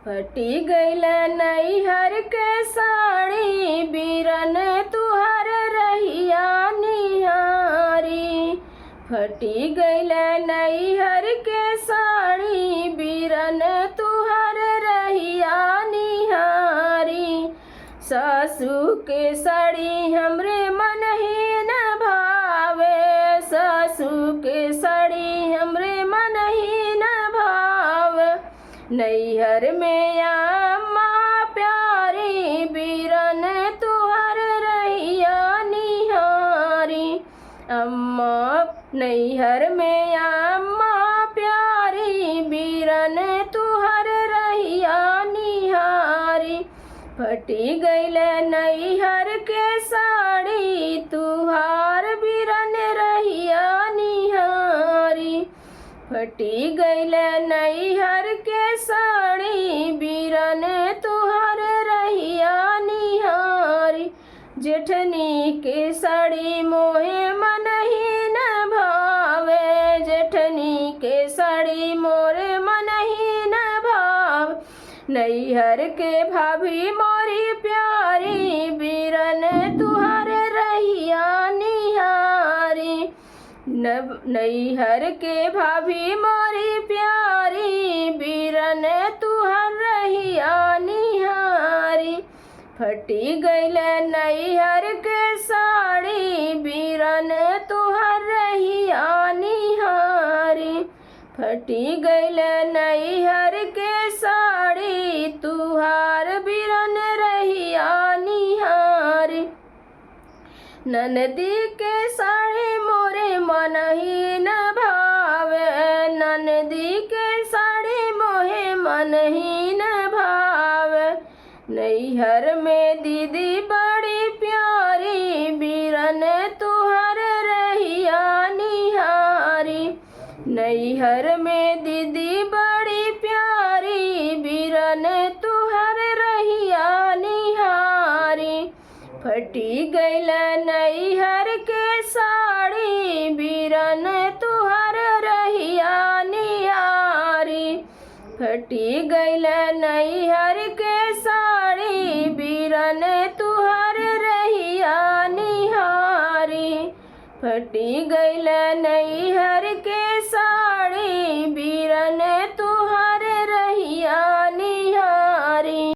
फटी गईल नैहर के साड़ी बीरन तुहर रहिया निहारी। फटी गईल नैहर के साड़ी बीरन तुहर रहिया निहारी। सासू के साड़ी हमरे मन ही न भावे, सासू के साड़ी हमरे मन ही न भावे। नैहर में अम्मा प्यारी बीरन तुहर रहिया निहारी। अम्मा नैहर में अम्मा प्यारी बीरन तुहर रहिया निहारी। फटी गईल नैहर के साड़ी तुहार बीरन रहिया निहारी। फटी गईल नैहर के साड़ी बीरन तुहर रहिया निहारी। जेठनी के साड़ी मोहे मन ही न भावे, जेठनी के साड़ी मोरे मन ही न भाव। नैहर के भाभी मोरी प्यारी बीरन तुहर रहिया निहारी। नैहर के भाभी मोरी प्यारी बीरन तुहर रहिया निहारी। फटी गईल नैहर के साड़ी बीरन तुहर रहिया निहारी। फटी गईल नैहर के साड़ी तुहार बीरन रहिया निहारी। ननदी के साड़ी मोरे मन ही न भावे, ननदी के साड़ी मोहे मन ही न भावे। नैहर में दीदी बड़ी प्यारी बीरन तुहर रहिया निहारी। नैहर में दीदी बड़ी प्यारी बीरन तुहर रहिया निहारी। फटी गईल नैहर के साड़ी बीरन तुहर रहिया निहारी। फटी गईल नैहर के साड़ी बीरन तुहर रहिया निहारी। फटी गईल